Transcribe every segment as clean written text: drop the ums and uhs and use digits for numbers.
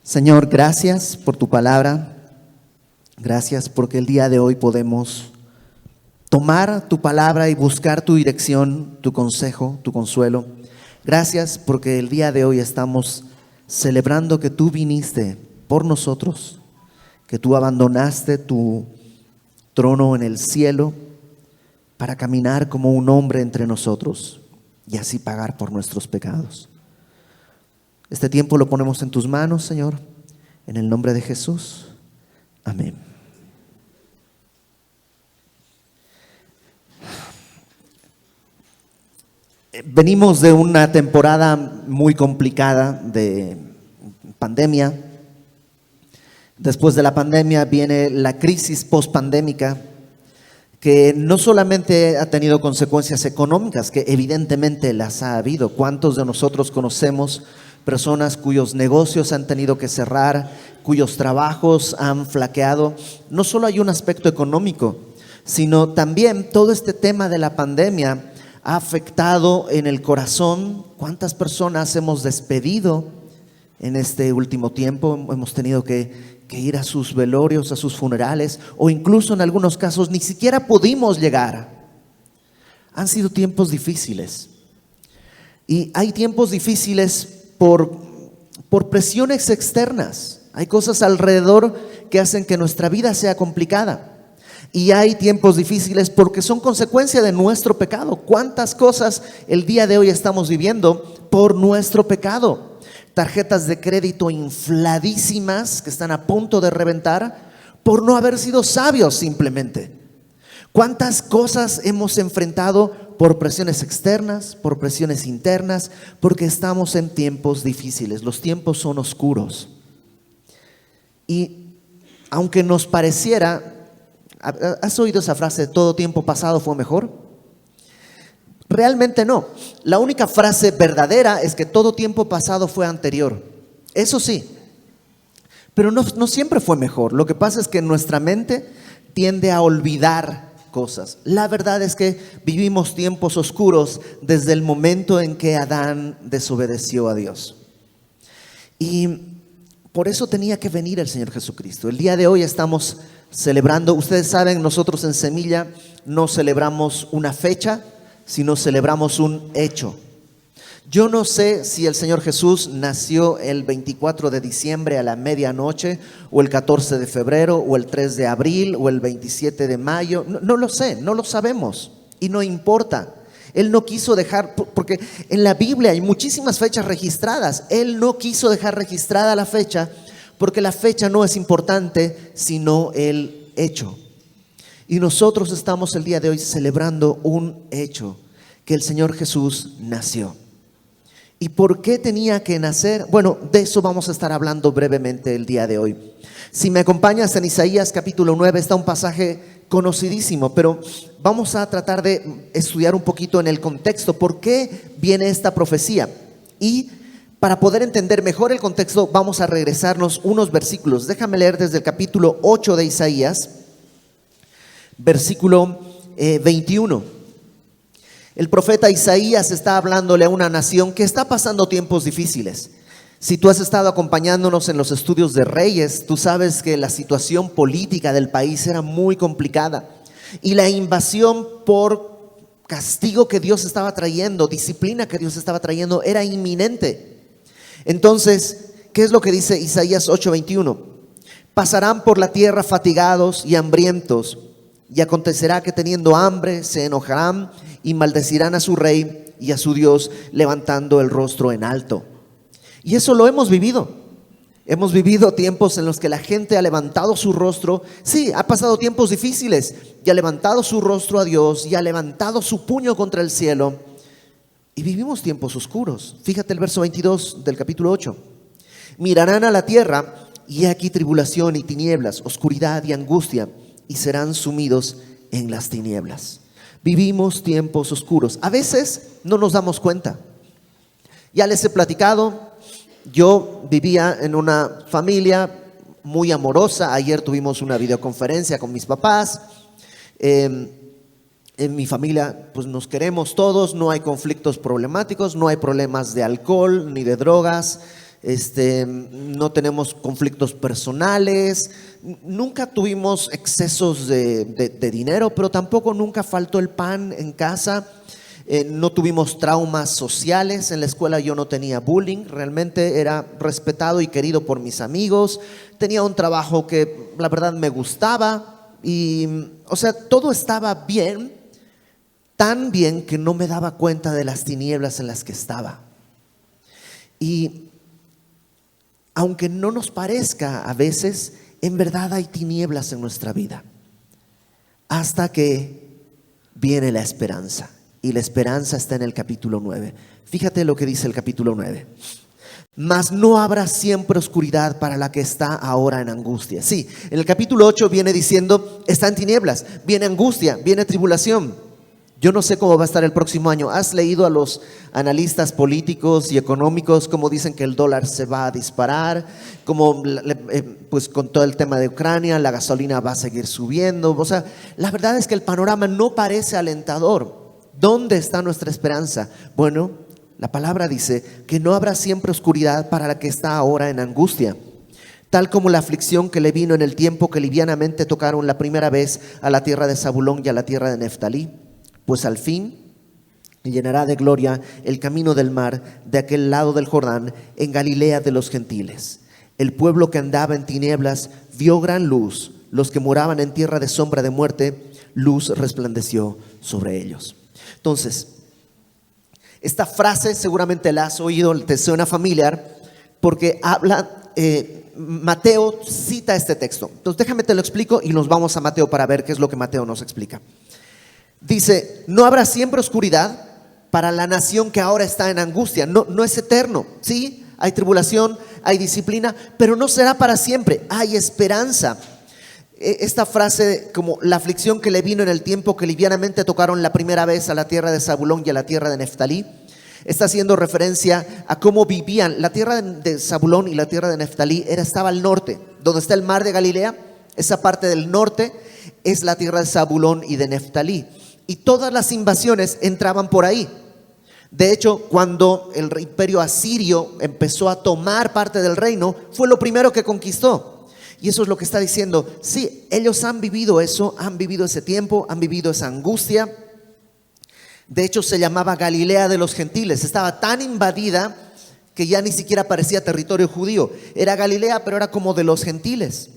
Señor, gracias por tu palabra. Gracias porque el día de hoy podemos tomar tu palabra y buscar tu dirección, tu consejo, tu consuelo. Gracias porque el día de hoy estamos celebrando que tú viniste por nosotros, que tú abandonaste tu trono en el cielo para caminar como un hombre entre nosotros y así pagar por nuestros pecados. Este tiempo lo ponemos en tus manos, Señor, en el nombre de Jesús. Amén. Venimos de una temporada muy complicada de pandemia. Después de la pandemia viene la crisis pospandémica, que no solamente ha tenido consecuencias económicas, que evidentemente las ha habido. ¿Cuántos de nosotros conocemos personas cuyos negocios han tenido que cerrar, cuyos trabajos han flaqueado? No solo hay un aspecto económico, sino también todo este tema de la pandemia ha afectado en el corazón. ¿Cuántas personas hemos despedido en este último tiempo? Hemos tenido que ir a sus velorios, a sus funerales, o incluso en algunos casos ni siquiera pudimos llegar. Han sido tiempos difíciles. Y hay tiempos difíciles por presiones externas. Hay cosas alrededor que hacen que nuestra vida sea complicada. Y hay tiempos difíciles porque son consecuencia de nuestro pecado. ¿Cuántas cosas el día de hoy estamos viviendo por nuestro pecado? Tarjetas de crédito infladísimas que están a punto de reventar por no haber sido sabios simplemente. ¿Cuántas cosas hemos enfrentado por presiones externas, por presiones internas? Porque estamos en tiempos difíciles. Los tiempos son oscuros. Y aunque nos pareciera, ¿has oído esa frase, todo tiempo pasado fue mejor? Realmente no. La única frase verdadera es que todo tiempo pasado fue anterior. Eso sí, pero no siempre fue mejor. Lo que pasa es que nuestra mente tiende a olvidar cosas. La verdad es que vivimos tiempos oscuros desde el momento en que Adán desobedeció a Dios. Y por eso tenía que venir el Señor Jesucristo. El día de hoy estamos celebrando, ustedes saben, nosotros en Semilla no celebramos una fecha, sino celebramos un hecho. Yo no sé si el Señor Jesús nació el 24 de diciembre a la medianoche, o el 14 de febrero, o el 3 de abril, o el 27 de mayo. No lo sé, no lo sabemos y no importa. Él no quiso dejar, porque en la Biblia hay muchísimas fechas registradas. Él no quiso dejar registrada la fecha porque la fecha no es importante, sino el hecho. Y nosotros estamos el día de hoy celebrando un hecho, que el Señor Jesús nació. ¿Y por qué tenía que nacer? Bueno, de eso vamos a estar hablando brevemente el día de hoy. Si me acompañas en Isaías capítulo 9, está un pasaje conocidísimo, pero vamos a tratar de estudiar un poquito en el contexto. ¿Por qué viene esta profecía? Y para poder entender mejor el contexto, vamos a regresarnos unos versículos. Déjame leer desde el capítulo 8 de Isaías, versículo 21. El profeta Isaías está hablándole a una nación que está pasando tiempos difíciles. Si tú has estado acompañándonos en los estudios de Reyes, tú sabes que la situación política del país era muy complicada. Y la invasión por castigo que Dios estaba trayendo, disciplina que Dios estaba trayendo, era inminente. Entonces, ¿qué es lo que dice Isaías 8:21? Pasarán por la tierra fatigados y hambrientos, y acontecerá que teniendo hambre se enojarán y maldecirán a su rey y a su Dios, levantando el rostro en alto. Y eso lo hemos vivido. Hemos vivido tiempos en los que la gente ha levantado su rostro. Sí, ha pasado tiempos difíciles y ha levantado su rostro a Dios y ha levantado su puño contra el cielo. Y vivimos tiempos oscuros. Fíjate el verso 22 del capítulo 8. Mirarán a la tierra y he aquí tribulación y tinieblas, oscuridad y angustia, y serán sumidos en las tinieblas. Vivimos tiempos oscuros. A veces no nos damos cuenta. Ya les he platicado, yo vivía en una familia muy amorosa. Ayer tuvimos una videoconferencia con mis papás. En mi familia pues nos queremos todos, no hay conflictos problemáticos, no hay problemas de alcohol ni de drogas. no tenemos conflictos personales, nunca tuvimos excesos de dinero, pero tampoco nunca faltó el pan en casa. No tuvimos traumas sociales. En la escuela yo no tenía bullying, realmente era respetado y querido por mis amigos. Tenía un trabajo que la verdad me gustaba y, o sea, todo estaba bien, tan bien que no me daba cuenta de las tinieblas en las que estaba. Y aunque no nos parezca a veces, en verdad hay tinieblas en nuestra vida, hasta que viene la esperanza. Y la esperanza está en el capítulo 9. Fíjate lo que dice el capítulo 9. Mas no habrá siempre oscuridad para la que está ahora en angustia. Sí, en el capítulo 8 viene diciendo, está en tinieblas, viene angustia, viene tribulación. Yo no sé cómo va a estar el próximo año. ¿Has leído a los analistas políticos y económicos cómo dicen que el dólar se va a disparar? Como pues con todo el tema de Ucrania, la gasolina va a seguir subiendo. O sea, la verdad es que el panorama no parece alentador. ¿Dónde está nuestra esperanza? Bueno, la palabra dice que no habrá siempre oscuridad para la que está ahora en angustia, tal como la aflicción que le vino en el tiempo que livianamente tocaron la primera vez a la tierra de Zabulón y a la tierra de Neftalí, pues al fin llenará de gloria el camino del mar de aquel lado del Jordán, en Galilea de los gentiles. El pueblo que andaba en tinieblas vio gran luz, los que moraban en tierra de sombra de muerte, luz resplandeció sobre ellos. Entonces, esta frase seguramente la has oído, te suena familiar, porque Mateo cita este texto. Entonces déjame te lo explico y nos vamos a Mateo para ver qué es lo que Mateo nos explica. Dice, no habrá siempre oscuridad para la nación que ahora está en angustia. No es eterno, ¿sí? Hay tribulación, hay disciplina, pero no será para siempre, hay esperanza. Esta frase, como la aflicción que le vino en el tiempo que livianamente tocaron la primera vez a la tierra de Zabulón y a la tierra de Neftalí, está haciendo referencia a cómo vivían. La tierra de Zabulón y la tierra de Neftalí estaba al norte, donde está el mar de Galilea. Esa parte del norte es la tierra de Zabulón y de Neftalí, y todas las invasiones entraban por ahí. De hecho, cuando el imperio asirio empezó a tomar parte del reino, fue lo primero que conquistó. Y eso es lo que está diciendo. Sí, ellos han vivido eso, han vivido ese tiempo, han vivido esa angustia. De hecho, se llamaba Galilea de los gentiles. Estaba tan invadida que ya ni siquiera parecía territorio judío. Era Galilea, pero era como de los gentiles.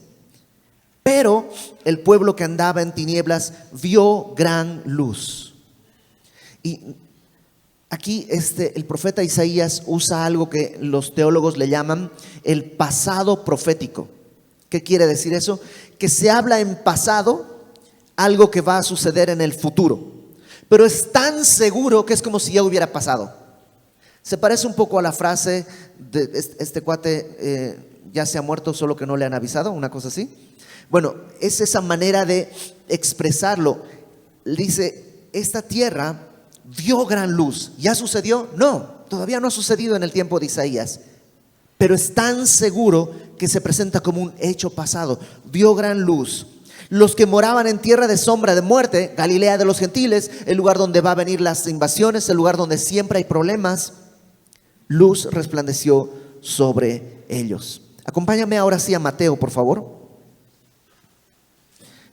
Pero el pueblo que andaba en tinieblas vio gran luz. Y aquí el profeta Isaías usa algo que los teólogos le llaman el pasado profético. ¿Qué quiere decir eso? Que se habla en pasado algo que va a suceder en el futuro, pero es tan seguro que es como si ya hubiera pasado. Se parece un poco a la frase de este cuate ya se ha muerto, solo que no le han avisado, una cosa así. Bueno, es esa manera de expresarlo. Dice, esta tierra vio gran luz. ¿Ya sucedió? No, todavía no ha sucedido en el tiempo de Isaías, pero es tan seguro que se presenta como un hecho pasado. Vio gran luz. Los que moraban en tierra de sombra de muerte, Galilea de los gentiles, el lugar donde va a venir las invasiones, el lugar donde siempre hay problemas, luz resplandeció sobre ellos. Acompáñame ahora sí a Mateo, por favor.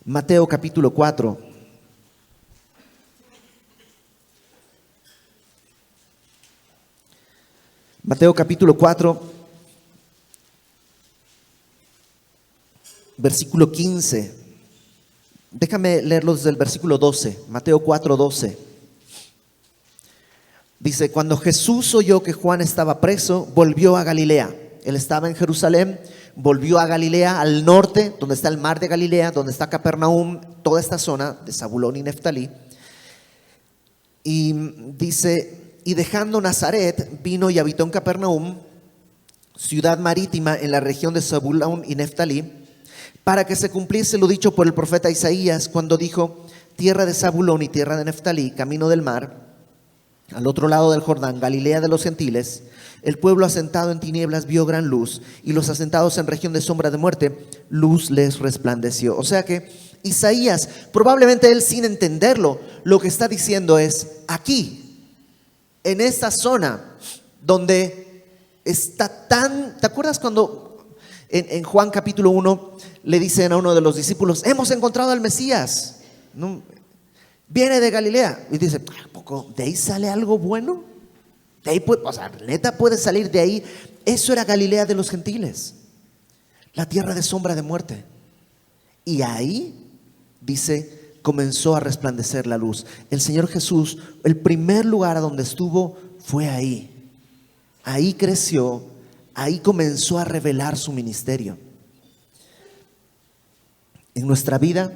Mateo capítulo 4. Mateo capítulo 4. Versículo 15. Déjame leerlo desde el versículo 12. Mateo 4:12. Dice, cuando Jesús oyó que Juan estaba preso, volvió a Galilea. Él estaba en Jerusalén, volvió a Galilea, al norte, donde está el mar de Galilea, donde está Capernaum, toda esta zona de Zabulón y Neftalí. Y dice, y dejando Nazaret, vino y habitó en Capernaum, ciudad marítima en la región de Zabulón y Neftalí, para que se cumpliese lo dicho por el profeta Isaías, cuando dijo, tierra de Zabulón y tierra de Neftalí, camino del mar, al otro lado del Jordán, Galilea de los gentiles, el pueblo asentado en tinieblas vio gran luz, y los asentados en región de sombra de muerte, luz les resplandeció. O sea que Isaías, probablemente él sin entenderlo, lo que está diciendo es, aquí, en esta zona donde está tan... ¿Te acuerdas cuando en Juan capítulo 1 le dicen a uno de los discípulos, hemos encontrado al Mesías, ¿no? Viene de Galilea? Y dice, ¿a poco de ahí sale algo bueno? De ahí puede, o sea, neta puede salir de ahí. Eso era Galilea de los gentiles, la tierra de sombra de muerte. Y ahí, dice, comenzó a resplandecer la luz. El Señor Jesús, el primer lugar a donde estuvo fue ahí. Ahí creció, ahí comenzó a revelar su ministerio. En nuestra vida,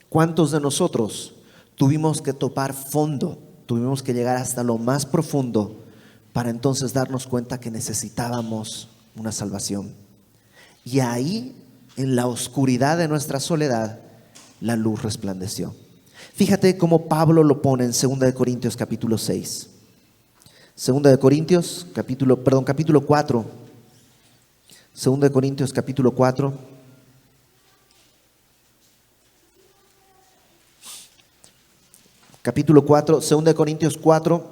¿cuántos de nosotros tuvimos que topar fondo? Tuvimos que llegar hasta lo más profundo para entonces darnos cuenta que necesitábamos una salvación. Y ahí, en la oscuridad de nuestra soledad, la luz resplandeció. Fíjate cómo Pablo lo pone en 2 de Corintios capítulo 6. 2 de Corintios capítulo 4. 2 de Corintios capítulo 4. Capítulo 4, 2 de Corintios 4,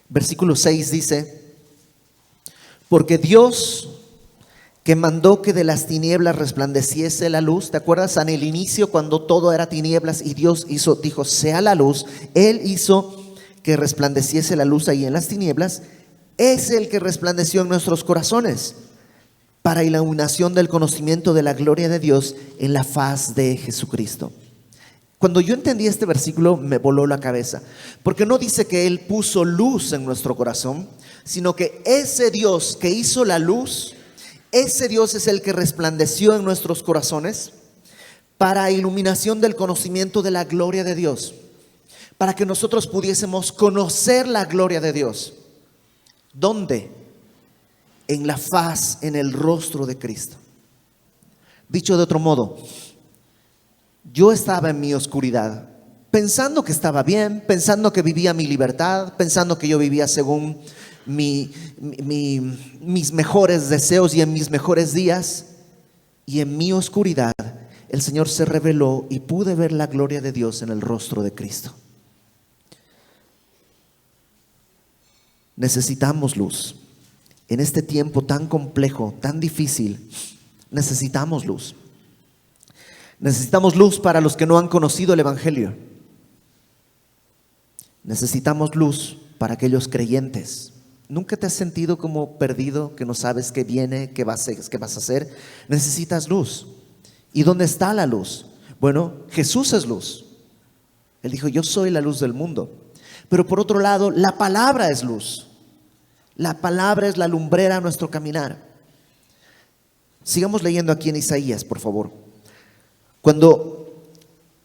versículo 6 dice, porque Dios que mandó que de las tinieblas resplandeciese la luz. ¿Te acuerdas en el inicio cuando todo era tinieblas y Dios dijo sea la luz? Él hizo que resplandeciese la luz ahí en las tinieblas. Es el que resplandeció en nuestros corazones para iluminación del conocimiento de la gloria de Dios en la faz de Jesucristo. Cuando yo entendí este versículo me voló la cabeza, porque no dice que Él puso luz en nuestro corazón, sino que ese Dios que hizo la luz, ese Dios es el que resplandeció en nuestros corazones para iluminación del conocimiento de la gloria de Dios, para que nosotros pudiésemos conocer la gloria de Dios. ¿Dónde? En la faz, en el rostro de Cristo. Dicho de otro modo, yo estaba en mi oscuridad, pensando que estaba bien, pensando que vivía mi libertad, pensando que yo vivía según mis mejores deseos y en mis mejores días. Y en mi oscuridad el Señor se reveló y pude ver la gloria de Dios en el rostro de Cristo. Necesitamos luz. En este tiempo tan complejo, tan difícil, necesitamos luz. Necesitamos luz para los que no han conocido el Evangelio. Necesitamos luz para aquellos creyentes. ¿Nunca te has sentido como perdido, que no sabes qué viene, qué vas a hacer? Necesitas luz. ¿Y dónde está la luz? Bueno, Jesús es luz. Él dijo, yo soy la luz del mundo. Pero por otro lado, la palabra es luz. La palabra es la lumbrera a nuestro caminar. Sigamos leyendo aquí en Isaías, por favor. Cuando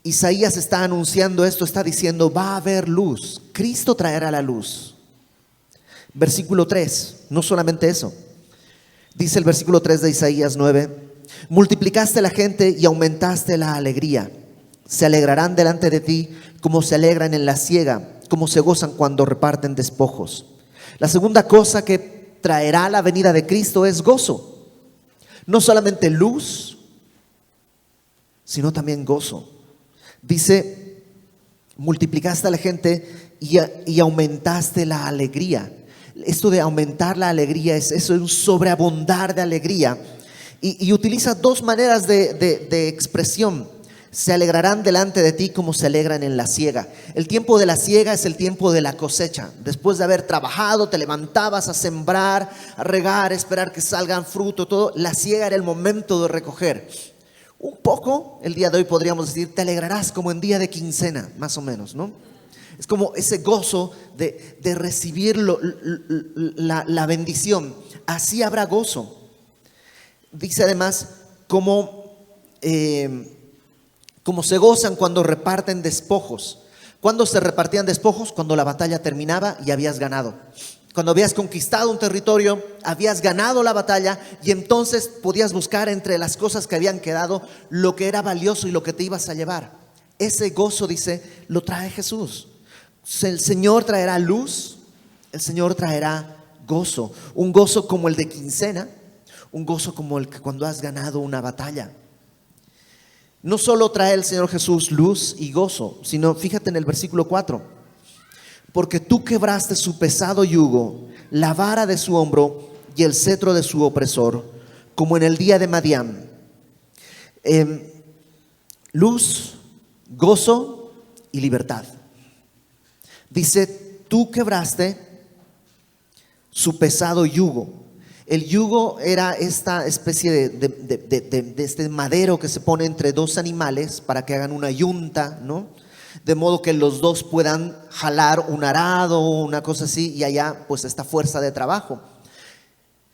Isaías está anunciando esto, está diciendo, va a haber luz. Cristo traerá la luz. Versículo 3, no solamente eso. Dice el versículo 3 de Isaías 9, multiplicaste la gente y aumentaste la alegría. Se alegrarán delante de ti como se alegran en la siega, como se gozan cuando reparten despojos. La segunda cosa que traerá la venida de Cristo es gozo. No solamente luz, sino también gozo. Dice, multiplicaste a la gente y aumentaste la alegría. Esto de aumentar la alegría eso es un sobreabundar de alegría. Y utiliza dos maneras de expresión. Se alegrarán delante de ti como se alegran en la siega. El tiempo de la siega es el tiempo de la cosecha. Después de haber trabajado, te levantabas a sembrar, a regar, a esperar que salgan fruto, todo. La siega era el momento de recoger. Un poco, el día de hoy podríamos decir, te alegrarás como en día de quincena, más o menos, ¿no? Es como ese gozo de recibir la bendición. Así habrá gozo. Dice además, como se gozan cuando reparten despojos. ¿Cuándo se repartían despojos? Cuando la batalla terminaba y habías ganado. Cuando habías conquistado un territorio, habías ganado la batalla y entonces podías buscar entre las cosas que habían quedado lo que era valioso y lo que te ibas a llevar. Ese gozo, dice, lo trae Jesús. El Señor traerá luz, el Señor traerá gozo. Un gozo como el de quincena, un gozo como el que cuando has ganado una batalla. No solo trae el Señor Jesús luz y gozo, sino fíjate en el versículo 4. porque tú quebraste su pesado yugo, la vara de su hombro y el cetro de su opresor, como en el día de Madián. Luz, gozo y libertad. Dice, tú quebraste su pesado yugo. El yugo era esta especie de este madero que se pone entre dos animales para que hagan una yunta, ¿no? De modo que los dos puedan jalar un arado o una cosa así, y haya pues esta fuerza de trabajo.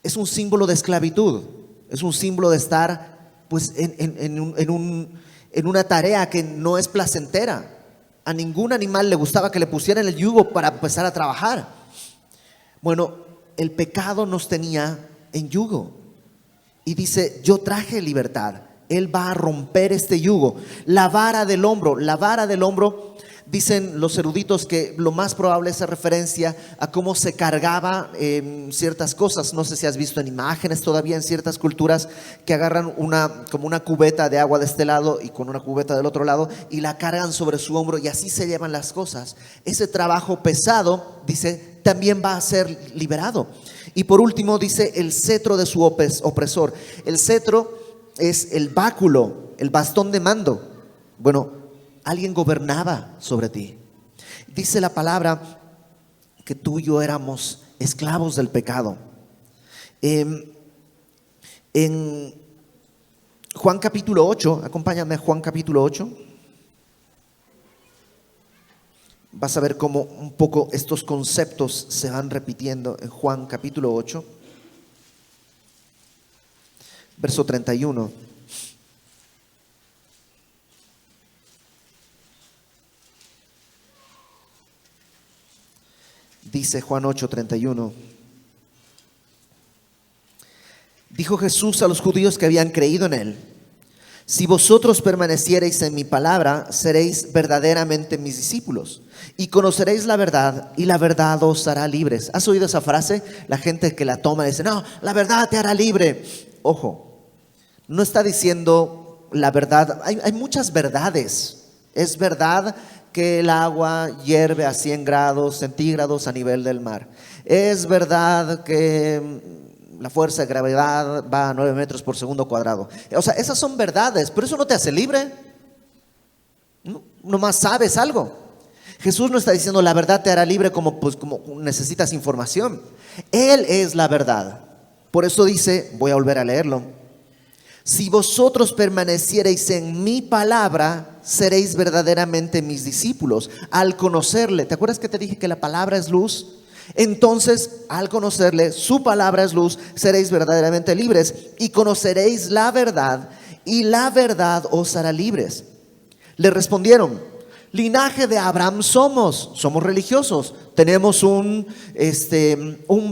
Es un símbolo de esclavitud, es un símbolo de estar pues en una tarea que no es placentera. A ningún animal le gustaba que le pusieran el yugo para empezar a trabajar. Bueno, el pecado nos tenía en yugo. Y dice, yo traje libertad. Él va a romper este yugo. La vara del hombro, dicen los eruditos que lo más probable es referencia a cómo se cargaba ciertas cosas. No sé si has visto en imágenes todavía en ciertas culturas que agarran como una cubeta de agua de este lado y con una cubeta del otro lado y la cargan sobre su hombro y así se llevan las cosas. Ese trabajo pesado, dice, también va a ser liberado. Y por último dice el cetro de su opresor. El cetro es el báculo, el bastón de mando. Bueno, alguien gobernaba sobre ti. Dice la palabra que tú y yo éramos esclavos del pecado. En Juan capítulo 8, acompáñame a Juan capítulo 8. Vas a ver cómo un poco estos conceptos se van repitiendo en Juan capítulo 8, verso 31. Dice Juan 8:31. Dijo Jesús a los judíos que habían creído en él: si vosotros permaneciereis en mi palabra, seréis verdaderamente mis discípulos y conoceréis la verdad, y la verdad os hará libres. ¿Has oído esa frase? La gente que la toma dice, no, la verdad te hará libre. Ojo, no está diciendo la verdad. Hay muchas verdades. Es verdad que el agua hierve a 100 grados centígrados a nivel del mar. Es verdad que la fuerza de gravedad va a 9 metros por segundo cuadrado. O sea, esas son verdades, pero eso no te hace libre. No, nomás sabes algo. Jesús no está diciendo la verdad te hará libre como necesitas información. Él es la verdad. Por eso dice, voy a volver a leerlo: si vosotros permaneciereis en mi palabra, seréis verdaderamente mis discípulos. Al conocerle, ¿te acuerdas que te dije que la palabra es luz? Entonces, al conocerle, su palabra es luz, seréis verdaderamente libres y conoceréis la verdad, y la verdad os hará libres. Le respondieron: linaje de Abraham somos religiosos, tenemos un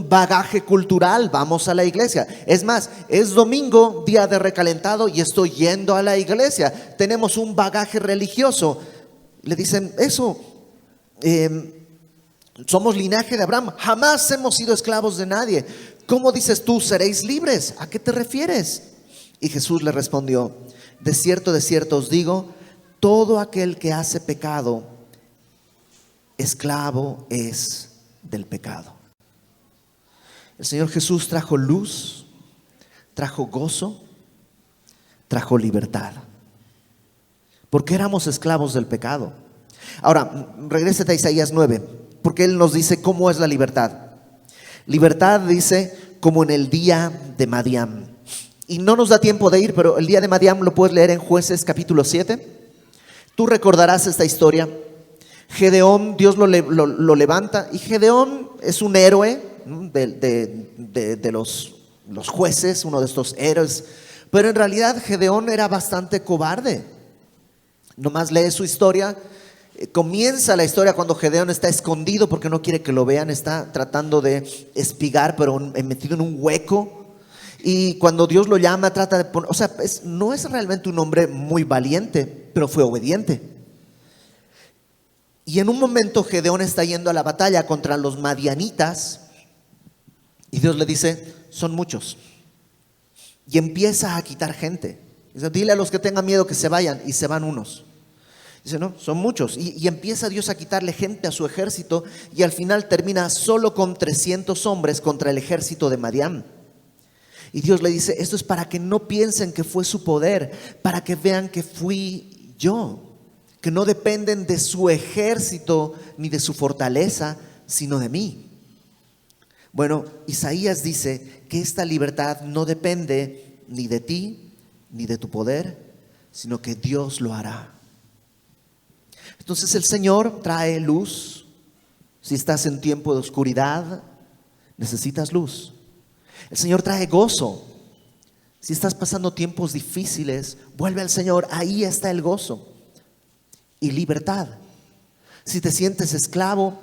bagaje cultural, vamos a la iglesia. Es más, es domingo, día de recalentado, y estoy yendo a la iglesia. Tenemos un bagaje religioso. Le dicen eso. Somos linaje de Abraham, jamás hemos sido esclavos de nadie. ¿Cómo dices tú, seréis libres? ¿A qué te refieres? Y Jesús le respondió: de cierto os digo, todo aquel que hace pecado, esclavo es del pecado. El Señor Jesús trajo luz, trajo gozo, trajo libertad, porque éramos esclavos del pecado. Ahora, regrésate a Isaías 9, porque Él nos dice cómo es la libertad. Libertad, dice, como en el día de Madián. Y no nos da tiempo de ir, pero el día de Madián lo puedes leer en Jueces capítulo 7. Tú recordarás esta historia. Gedeón, Dios lo levanta, y Gedeón es un héroe, ¿no?, de los jueces, uno de estos héroes. Pero en realidad Gedeón era bastante cobarde. Nomás lee su historia. Comienza la historia cuando Gedeón está escondido porque no quiere que lo vean, está tratando de espigar, pero metido en un hueco. Y cuando Dios lo llama, trata de poner, no es realmente un hombre muy valiente, pero fue obediente. Y en un momento Gedeón está yendo a la batalla contra los madianitas, y Dios le dice: son muchos. Y empieza a quitar gente. Dice: dile a los que tengan miedo que se vayan, y se van unos. Dice, no, son muchos. Y empieza Dios a quitarle gente a su ejército y al final termina solo con 300 hombres contra el ejército de Madián. Y Dios le dice, esto es para que no piensen que fue su poder, para que vean que fui yo, que no dependen de su ejército ni de su fortaleza, sino de mí. Bueno, Isaías dice que esta libertad no depende ni de ti ni de tu poder, sino que Dios lo hará. Entonces el Señor trae luz. Si estás en tiempo de oscuridad, necesitas luz. El Señor trae gozo. Si estás pasando tiempos difíciles, vuelve al Señor, ahí está el gozo. Y libertad. Si te sientes esclavo,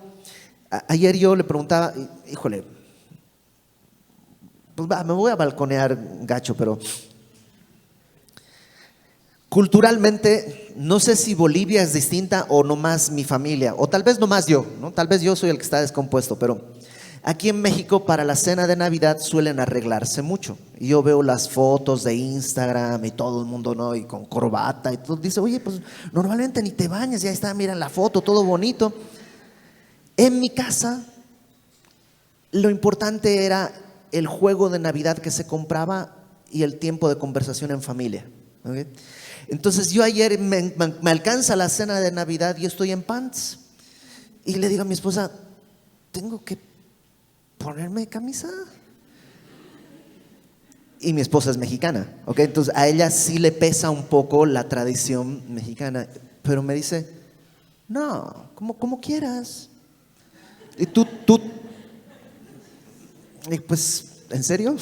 ayer yo le preguntaba, híjole, pues me voy a balconear gacho, pero culturalmente, no sé si Bolivia es distinta o nomás mi familia, o tal vez nomás yo, ¿no? Tal vez yo soy el que está descompuesto, pero aquí en México para la cena de Navidad suelen arreglarse mucho. Y yo veo las fotos de Instagram y todo el mundo, ¿no? Y con corbata y todo. Dice, oye, pues normalmente ni te bañas, ya está, miran la foto, todo bonito. En mi casa, lo importante era el juego de Navidad que se compraba y el tiempo de conversación en familia. ¿Okay? Entonces yo ayer me alcanza la cena de Navidad y yo estoy en pants. Y le digo a mi esposa, tengo que ponerme camisa. Y mi esposa es mexicana, ¿ok? Entonces a ella sí le pesa un poco la tradición mexicana. Pero me dice, no, como quieras. Y tú, y pues, ¿en serio?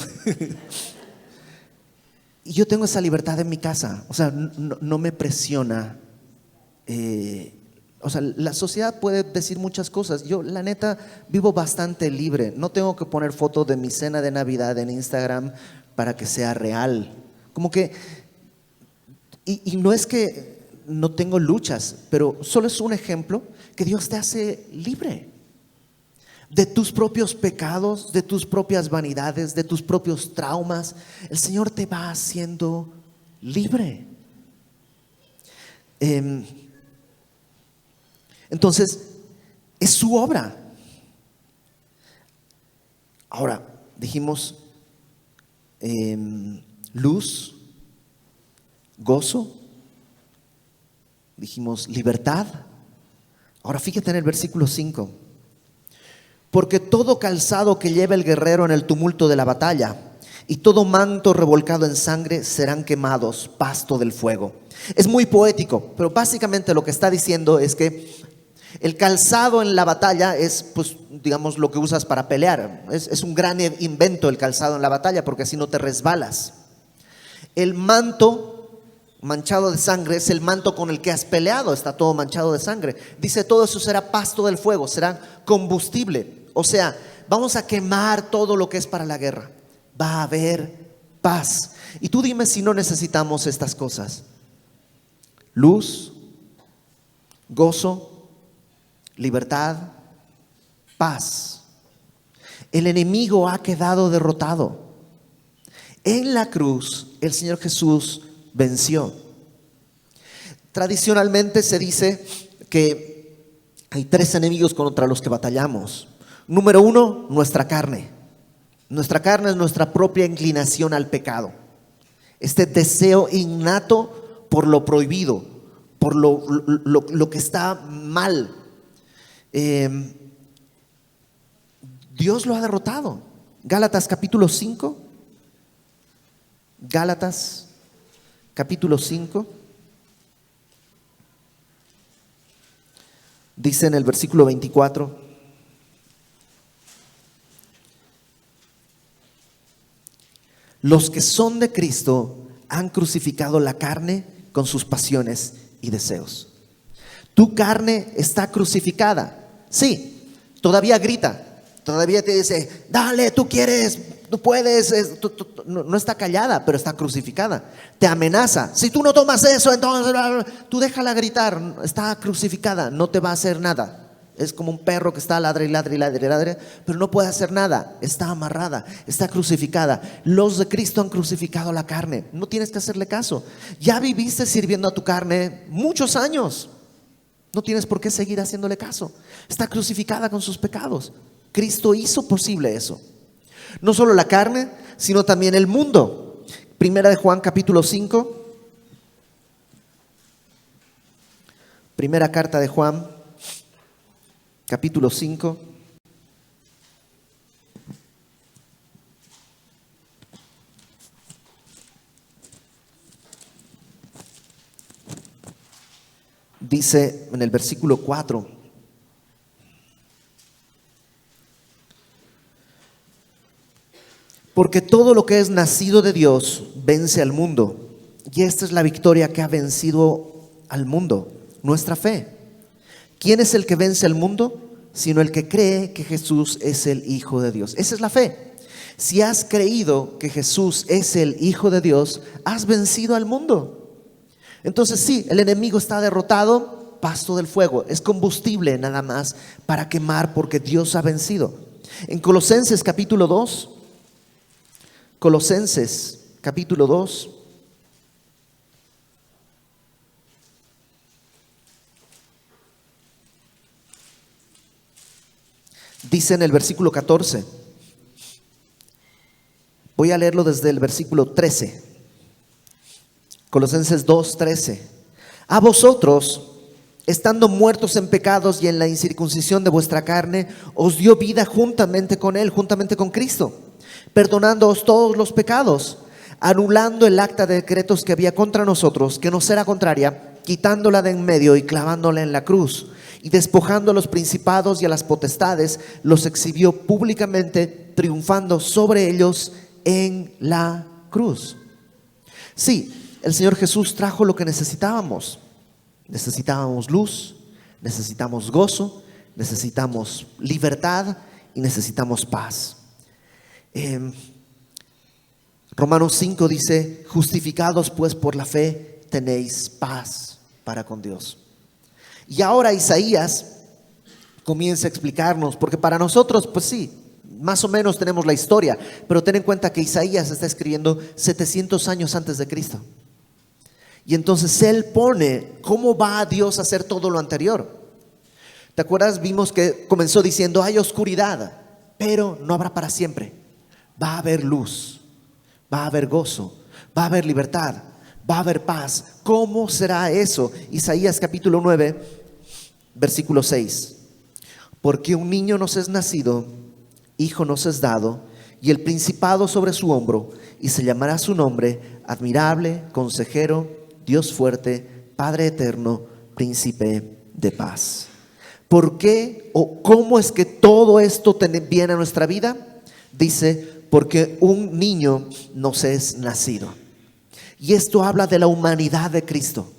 Y yo tengo esa libertad en mi casa, o sea, no me presiona. O sea, la sociedad puede decir muchas cosas. Yo, la neta, vivo bastante libre. No tengo que poner fotos de mi cena de Navidad en Instagram para que sea real. Como que, y no es que no tengo luchas, pero solo es un ejemplo que Dios te hace libre de tus propios pecados, de tus propias vanidades, de tus propios traumas. El Señor te va haciendo libre. Entonces, es su obra. Ahora, dijimos luz, gozo, dijimos libertad. Ahora fíjate en el versículo 5. Porque todo calzado que lleva el guerrero en el tumulto de la batalla y todo manto revolcado en sangre serán quemados, pasto del fuego. Es muy poético, pero básicamente lo que está diciendo es que el calzado en la batalla es, pues, digamos, lo que usas para pelear. Es un gran invento el calzado en la batalla porque así no te resbalas. El manto manchado de sangre es el manto con el que has peleado, está todo manchado de sangre. Dice, todo eso será pasto del fuego, será combustible. O sea, vamos a quemar todo lo que es para la guerra. Va a haber paz. Y tú dime si no necesitamos estas cosas: luz, gozo, libertad, paz. El enemigo ha quedado derrotado. En la cruz el Señor Jesús venció. Tradicionalmente se dice que hay 3 enemigos contra los que batallamos. Número 1, nuestra carne. Nuestra carne es nuestra propia inclinación al pecado. Este deseo innato por lo prohibido, por lo que está mal. Dios lo ha derrotado. Gálatas capítulo 5. Gálatas capítulo 5. Dice en el versículo 24: los que son de Cristo han crucificado la carne con sus pasiones y deseos. Tu carne está crucificada. Sí, todavía grita, todavía te dice, dale, tú quieres, tú puedes. No está callada, pero está crucificada. Te amenaza, si tú no tomas eso, entonces tú déjala gritar. Está crucificada, no te va a hacer nada. Es como un perro que está ladre y ladre y ladre y ladre, pero no puede hacer nada. Está amarrada, está crucificada. Los de Cristo han crucificado la carne. No tienes que hacerle caso. Ya viviste sirviendo a tu carne muchos años. No tienes por qué seguir haciéndole caso. Está crucificada con sus pecados. Cristo hizo posible eso. No solo la carne, sino también el mundo. Primera de Juan capítulo 5. Primera carta de Juan capítulo 5. Dice en el versículo 4: porque todo lo que es nacido de Dios vence al mundo, y esta es la victoria que ha vencido al mundo, nuestra fe. ¿Quién es el que vence al mundo? Sino el que cree que Jesús es el Hijo de Dios. Esa es la fe. Si has creído que Jesús es el Hijo de Dios, has vencido al mundo. Entonces sí, el enemigo está derrotado, pasto del fuego, es combustible nada más para quemar, porque Dios ha vencido. En Colosenses capítulo 2, Colosenses capítulo 2, dice en el versículo 14, voy a leerlo desde el versículo 13. Colosenses 2:13. A vosotros, estando muertos en pecados y en la incircuncisión de vuestra carne, os dio vida juntamente con Él, juntamente con Cristo, perdonándoos todos los pecados, anulando el acta de decretos que había contra nosotros, que nos era contraria, quitándola de en medio y clavándola en la cruz, y despojando a los principados y a las potestades, los exhibió públicamente, triunfando sobre ellos en la cruz. Sí, el Señor Jesús trajo lo que necesitábamos. Necesitábamos luz, necesitamos gozo, necesitamos libertad y necesitamos paz. Romanos 5 dice: justificados pues por la fe, tenéis paz para con Dios. Y ahora Isaías comienza a explicarnos, porque para nosotros pues sí, más o menos tenemos la historia, pero ten en cuenta que Isaías está escribiendo 700 años antes de Cristo. Y entonces él pone cómo va Dios a hacer todo lo anterior. ¿Te acuerdas? Vimos que comenzó diciendo: hay oscuridad, pero no habrá para siempre. Va a haber luz, va a haber gozo, va a haber libertad, va a haber paz. ¿Cómo será eso? Isaías capítulo 9, versículo 6. Porque un niño nos es nacido, hijo nos es dado, y el principado sobre su hombro, y se llamará su nombre admirable, consejero, Dios fuerte, Padre eterno, príncipe de paz. ¿Por qué o cómo es que todo esto viene a nuestra vida? Dice: porque un niño nos es nacido. Y esto habla de la humanidad de Cristo.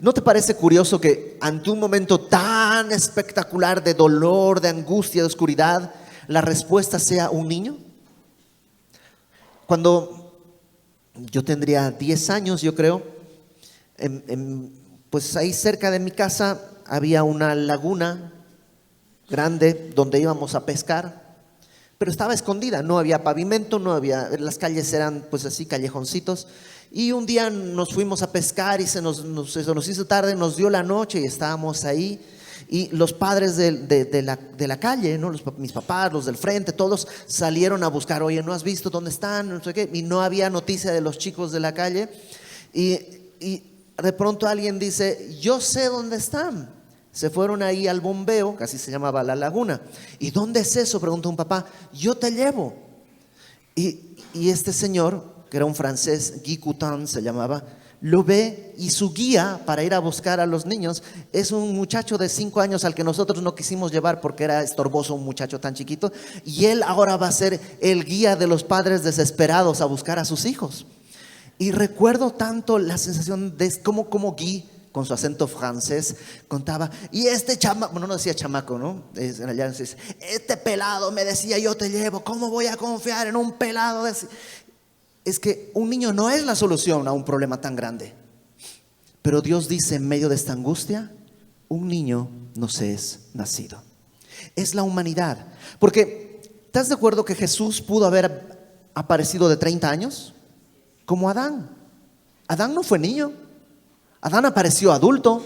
¿No te parece curioso que ante un momento tan espectacular de dolor, de angustia, de oscuridad, la respuesta sea un niño? Cuando yo tendría 10 años, yo creo, pues ahí cerca de mi casa había una laguna grande donde íbamos a pescar, pero estaba escondida, no había pavimento, no había, las calles eran pues así callejoncitos. Y un día nos fuimos a pescar y se nos hizo tarde, nos dio la noche y estábamos ahí. Y los padres de la calle, ¿no? Mis papás, los del frente, todos salieron a buscar. Oye, ¿no has visto dónde están? No sé qué. Y no había noticia de los chicos de la calle. Y de pronto alguien dice: yo sé dónde están. Se fueron ahí al bombeo, casi se llamaba la laguna. ¿Y dónde es eso?, preguntó un papá. Yo te llevo. Y este señor, que era un francés, Guy Coutin se llamaba, lo ve, y su guía para ir a buscar a los niños es un muchacho de 5 años al que nosotros no quisimos llevar porque era estorboso, un muchacho tan chiquito. Y él ahora va a ser el guía de los padres desesperados a buscar a sus hijos. Y recuerdo tanto la sensación de cómo Guy, con su acento francés, contaba: y este chamaco, bueno, no decía chamaco, ¿no? Este pelado me decía: yo te llevo. ¿Cómo voy a confiar en un pelado de ese? Es que un niño no es la solución a un problema tan grande. Pero Dios dice: en medio de esta angustia, un niño nos es nacido. Es la humanidad. Porque, ¿estás de acuerdo que Jesús pudo haber aparecido de 30 años? Como Adán. Adán no fue niño. Adán apareció adulto.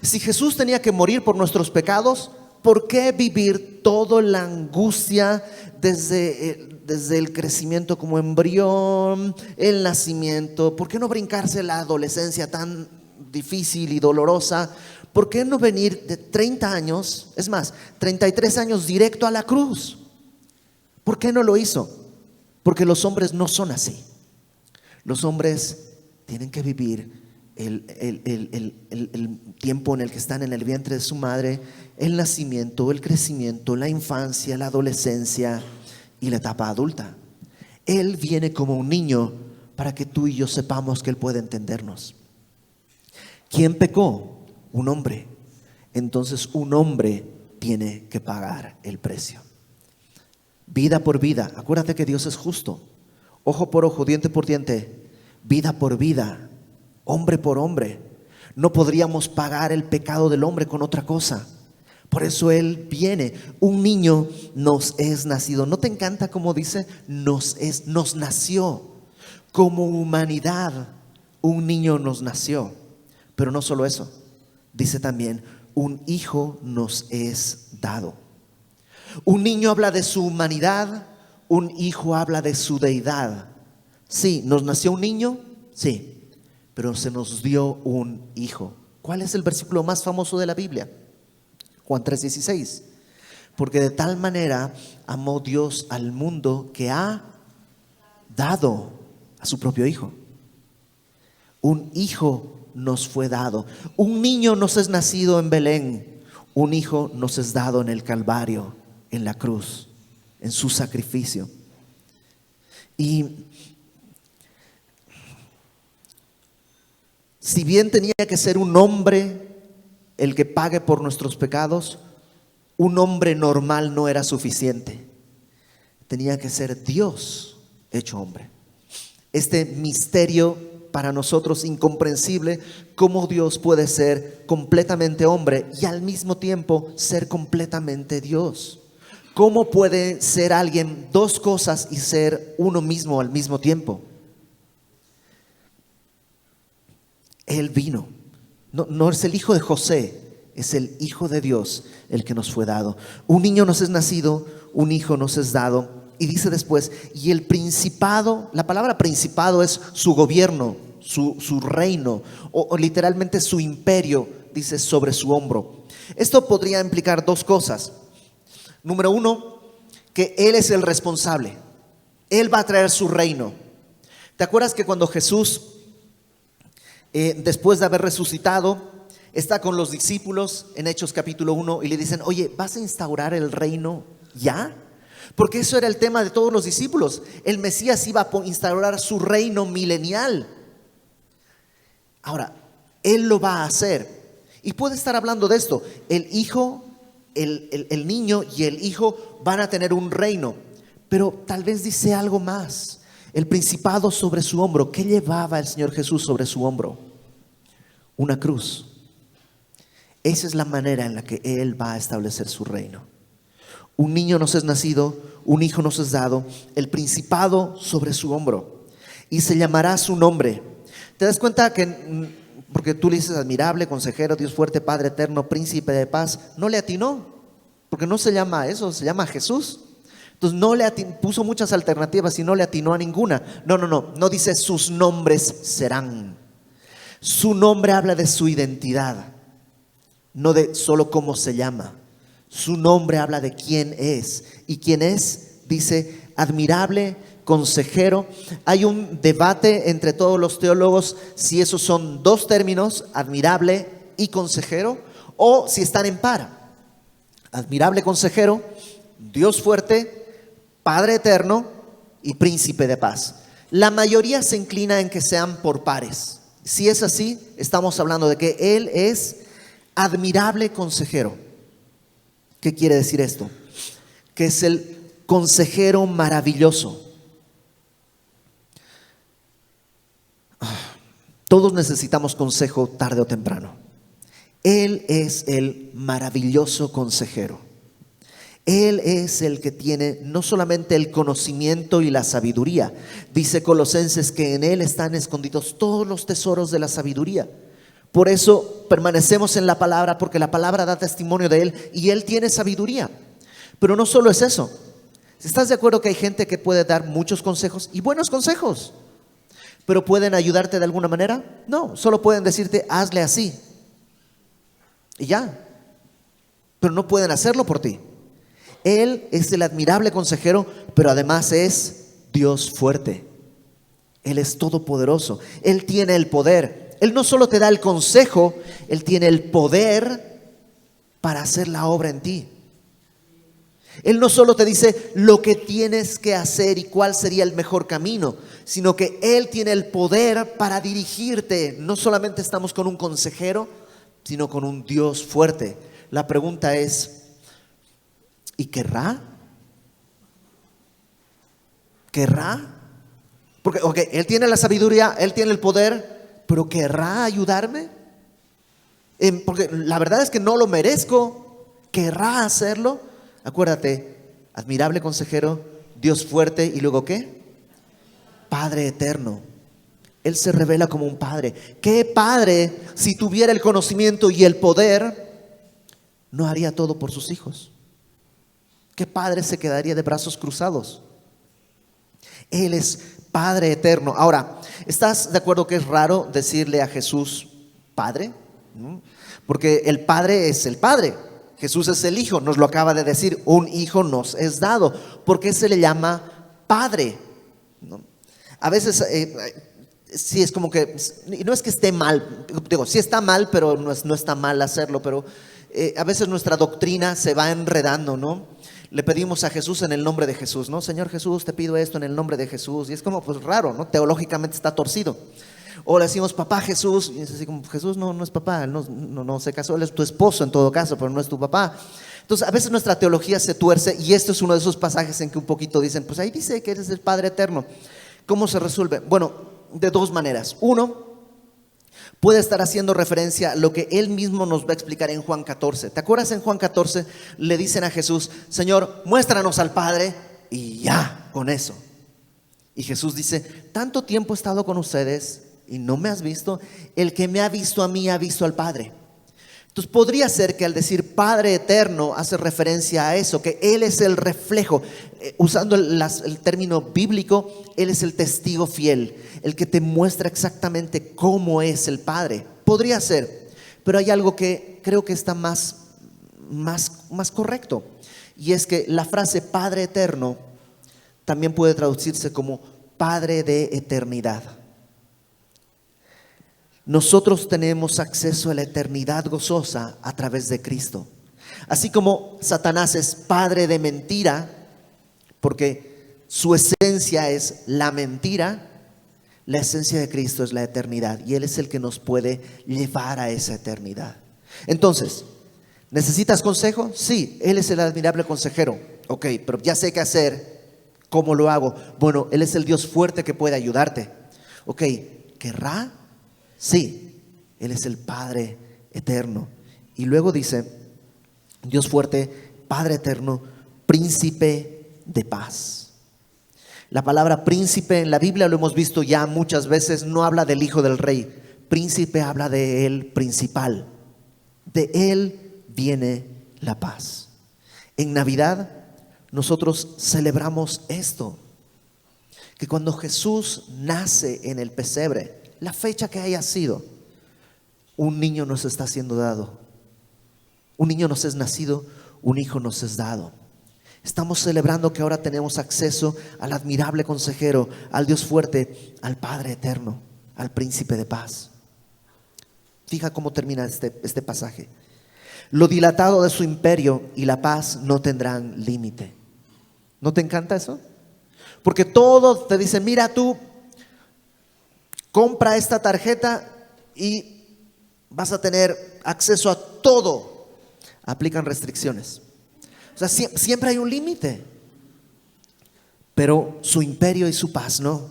Si Jesús tenía que morir por nuestros pecados, ¿por qué vivir toda la angustia desde el crecimiento como embrión, el nacimiento? ¿Por qué no brincarse la adolescencia tan difícil y dolorosa? ¿Por qué no venir de 30 años, es más, 33 años directo a la cruz? ¿Por qué no lo hizo? Porque los hombres no son así. Los hombres tienen que vivir el tiempo en el que están en el vientre de su madre, el nacimiento, el crecimiento, la infancia, la adolescencia y la etapa adulta. Él viene como un niño para que tú y yo sepamos que Él puede entendernos. ¿Quién pecó? Un hombre. Entonces un hombre tiene que pagar el precio. Vida por vida. Acuérdate que Dios es justo. Ojo por ojo, diente por diente, vida por vida, hombre por hombre. No podríamos pagar el pecado del hombre con otra cosa. Por eso Él viene. Un niño nos es nacido. ¿No te encanta cómo dice? Nos nació. Como humanidad, un niño nos nació. Pero no solo eso. Dice también, un hijo nos es dado. Un niño habla de su humanidad, un hijo habla de su deidad. Sí, nos nació un niño, sí, pero se nos dio un hijo. ¿Cuál es el versículo más famoso de la Biblia? Juan 3:16. Porque de tal manera amó Dios al mundo que ha dado a su propio hijo. Un hijo nos fue dado. Un niño nos es nacido en Belén. Un hijo nos es dado en el Calvario, en la cruz, en su sacrificio. Y si bien tenía que ser un hombre el que pague por nuestros pecados, un hombre normal no era suficiente. Tenía que ser Dios hecho hombre. Este misterio para nosotros incomprensible, cómo Dios puede ser completamente hombre y al mismo tiempo ser completamente Dios. ¿Cómo puede ser alguien dos cosas y ser uno mismo al mismo tiempo? Él vino. No es el hijo de José, es el hijo de Dios el que nos fue dado. Un niño nos es nacido, un hijo nos es dado. Y dice después, y el principado, la palabra principado es su gobierno, su reino, o literalmente su imperio, dice, sobre su hombro. Esto podría implicar dos cosas. Número uno, que Él es el responsable. Él va a traer su reino. ¿Te acuerdas que cuando Jesús, después de haber resucitado, está con los discípulos en Hechos capítulo 1 y le dicen, oye, ¿vas a instaurar el reino ya? Porque eso era el tema de todos los discípulos. El Mesías iba a instaurar su reino milenial. Ahora, Él lo va a hacer. Y puede estar hablando de esto. El hijo, el niño y el hijo van a tener un reino. Pero tal vez dice algo más. El principado sobre su hombro. ¿Qué llevaba el Señor Jesús sobre su hombro? Una cruz. Esa es la manera en la que Él va a establecer su reino. Un niño nos es nacido, un hijo nos es dado, el principado sobre su hombro, y se llamará su nombre. ¿Te das cuenta que, porque tú le dices admirable, consejero, Dios fuerte, Padre eterno, príncipe de paz, no le atinó? Porque no se llama eso, se llama Jesús. Entonces no le puso muchas alternativas y no le atinó a ninguna. No dice sus nombres serán. Su nombre habla de su identidad, no de solo cómo se llama. Su nombre habla de quién es. ¿Y quién es? Dice admirable, consejero. Hay un debate entre todos los teólogos si esos son dos términos, admirable y consejero, o si están en par. Admirable, consejero, Dios fuerte, Padre eterno y príncipe de paz. La mayoría se inclina en que sean por pares. Si es así, estamos hablando de que Él es admirable consejero. ¿Qué quiere decir esto? Que es el consejero maravilloso. Todos necesitamos consejo tarde o temprano. Él es el maravilloso consejero. Él es el que tiene no solamente el conocimiento y la sabiduría. Dice Colosenses que en Él están escondidos todos los tesoros de la sabiduría. Por eso permanecemos en la palabra, porque la palabra da testimonio de Él y Él tiene sabiduría. Pero no solo es eso. ¿Estás de acuerdo que hay gente que puede dar muchos consejos y buenos consejos? ¿Pero pueden ayudarte de alguna manera? No, solo pueden decirte, hazle así. Y ya. Pero no pueden hacerlo por ti. Él es el admirable consejero, pero además es Dios fuerte. Él es todopoderoso. Él tiene el poder. Él no solo te da el consejo, Él tiene el poder para hacer la obra en ti. Él no solo te dice lo que tienes que hacer y cuál sería el mejor camino, sino que Él tiene el poder para dirigirte. No solamente estamos con un consejero, sino con un Dios fuerte. La pregunta es, ¿y querrá? ¿Querrá? Porque Él tiene la sabiduría, Él tiene el poder, pero ¿querrá ayudarme? Porque la verdad es que no lo merezco. ¿Querrá hacerlo? Acuérdate, admirable consejero, Dios fuerte y luego ¿qué? Padre eterno. Él se revela como un padre. ¿Qué padre, si tuviera el conocimiento y el poder, no haría todo por sus hijos? ¿Qué padre se quedaría de brazos cruzados? Él es Padre eterno. Ahora, ¿estás de acuerdo que es raro decirle a Jesús Padre? Porque el Padre es el Padre. Jesús es el Hijo, nos lo acaba de decir, un hijo nos es dado. ¿Por qué se le llama Padre? ¿No? A veces sí es como que, no es que esté mal, digo, sí está mal, pero no está mal hacerlo, pero a veces nuestra doctrina se va enredando, ¿no? Le pedimos a Jesús en el nombre de Jesús, ¿no? Señor Jesús, te pido esto en el nombre de Jesús. Y es como pues raro, ¿no? Teológicamente está torcido. O le decimos papá Jesús, y es así como Jesús no es papá, no se casó, él es tu esposo en todo caso, pero no es tu papá. Entonces a veces nuestra teología se tuerce y esto es uno de esos pasajes en que un poquito dicen, pues ahí dice que eres el Padre eterno. ¿Cómo se resuelve? Bueno, de dos maneras. Uno, puede estar haciendo referencia a lo que él mismo nos va a explicar en Juan 14. ¿Te acuerdas? En Juan 14 le dicen a Jesús, Señor, muéstranos al Padre y ya, con eso. Y Jesús dice, tanto tiempo he estado con ustedes y no me has visto. El que me ha visto a mí ha visto al Padre. Entonces podría ser que al decir Padre eterno hace referencia a eso, que Él es el reflejo. Usando el término bíblico, Él es el testigo fiel, el que te muestra exactamente cómo es el Padre. Podría ser, pero hay algo que creo que está más correcto. Y es que la frase Padre eterno también puede traducirse como Padre de eternidad. Nosotros tenemos acceso a la eternidad gozosa a través de Cristo. Así como Satanás es padre de mentira, porque su esencia es la mentira, la esencia de Cristo es la eternidad y Él es el que nos puede llevar a esa eternidad. Entonces, ¿necesitas consejo? Sí, Él es el admirable consejero. Ok, pero ya sé qué hacer. ¿Cómo lo hago? Bueno, Él es el Dios fuerte que puede ayudarte. Ok, ¿querrá? Sí, Él es el Padre eterno. Y luego dice, Dios fuerte, Padre eterno, príncipe de paz. La palabra príncipe en la Biblia, lo hemos visto ya muchas veces, no habla del hijo del rey. Príncipe habla de él principal. De Él viene la paz. En Navidad nosotros celebramos esto, que cuando Jesús nace en el pesebre, la fecha que haya sido, un niño nos está siendo dado. Un niño nos es nacido, un hijo nos es dado. Estamos celebrando que ahora tenemos acceso al admirable consejero, al Dios fuerte, al Padre eterno, al príncipe de paz. Fija cómo termina este pasaje. Lo dilatado de su imperio y la paz no tendrán límite. ¿No te encanta eso? Porque todos te dicen, mira tú, compra esta tarjeta y vas a tener acceso a todo. Aplican restricciones. O sea, siempre hay un límite. Pero su imperio y su paz no.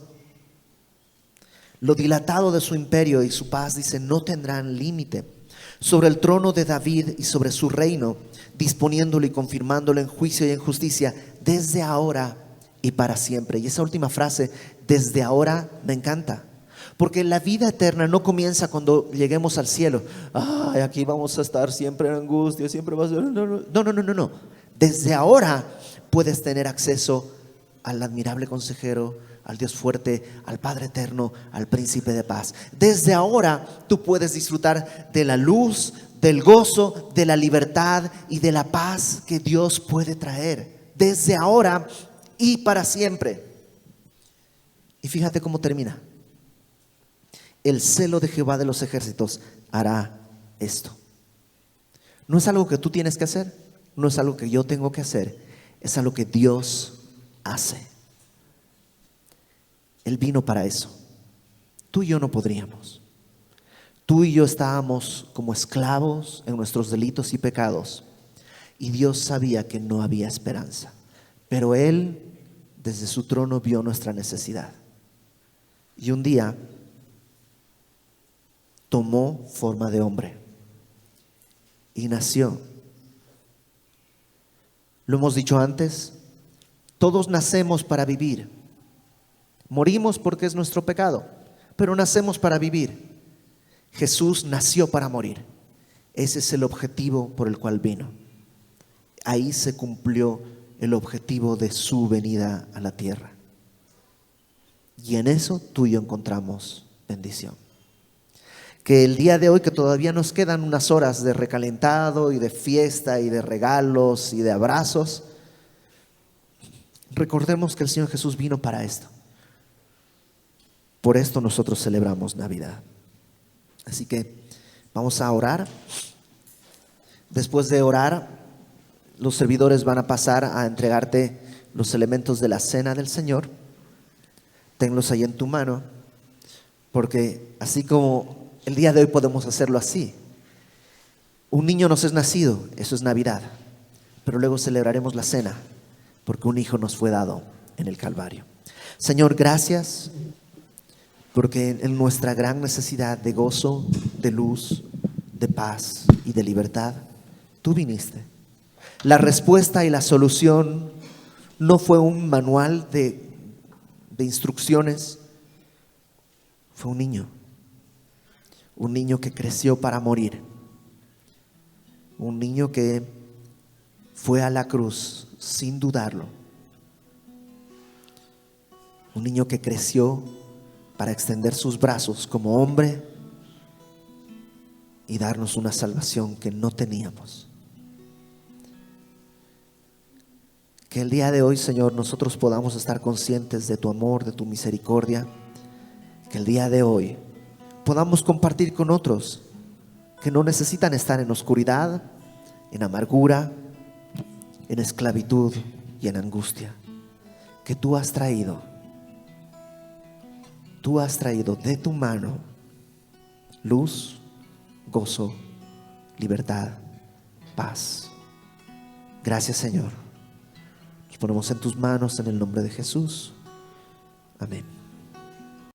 Lo dilatado de su imperio y su paz, dice, no tendrán límite. Sobre el trono de David y sobre su reino, disponiéndolo y confirmándolo en juicio y en justicia, desde ahora y para siempre. Y esa última frase, desde ahora, me encanta. Porque la vida eterna no comienza cuando lleguemos al cielo. Ay, aquí vamos a estar siempre en angustia, siempre va a ser. No. Desde ahora puedes tener acceso al admirable consejero, al Dios fuerte, al Padre eterno, al príncipe de paz. Desde ahora tú puedes disfrutar de la luz, del gozo, de la libertad y de la paz que Dios puede traer. Desde ahora y para siempre. Y fíjate cómo termina. El celo de Jehová de los ejércitos hará esto. No es algo que tú tienes que hacer, no es algo que yo tengo que hacer, es algo que Dios hace. Él vino para eso. Tú y yo no podríamos. Tú y yo estábamos como esclavos en nuestros delitos y pecados, y Dios sabía que no había esperanza, pero Él desde su trono vio nuestra necesidad, y un día tomó forma de hombre y nació. Lo hemos dicho antes, todos nacemos para vivir. Morimos porque es nuestro pecado, pero nacemos para vivir. Jesús nació para morir. Ese es el objetivo por el cual vino. Ahí se cumplió el objetivo de su venida a la tierra. Y en eso tú y yo encontramos bendición. Que el día de hoy, que todavía nos quedan unas horas de recalentado y de fiesta y de regalos y de abrazos, recordemos que el Señor Jesús vino para esto. Por esto nosotros celebramos Navidad. Así que vamos a orar. Después de orar, los servidores van a pasar a entregarte los elementos de la cena del Señor. Tenlos ahí en tu mano, porque así como el día de hoy podemos hacerlo así. Un niño nos es nacido, eso es Navidad, pero luego celebraremos la cena, porque un hijo nos fue dado en el Calvario. Señor, gracias, porque en nuestra gran necesidad de gozo, de luz, de paz y de libertad, tú viniste. La respuesta y la solución no fue un manual de instrucciones, fue un niño que creció para morir, un niño que fue a la cruz sin dudarlo, un niño que creció para extender sus brazos como hombre y darnos una salvación que no teníamos. Que el día de hoy, Señor, nosotros podamos estar conscientes de tu amor, de tu misericordia. Que el día de hoy podamos compartir con otros que no necesitan estar en oscuridad, en amargura, en esclavitud y en angustia. Que tú has traído de tu mano luz, gozo, libertad, paz. Gracias, Señor. Nos ponemos en tus manos en el nombre de Jesús. Amén.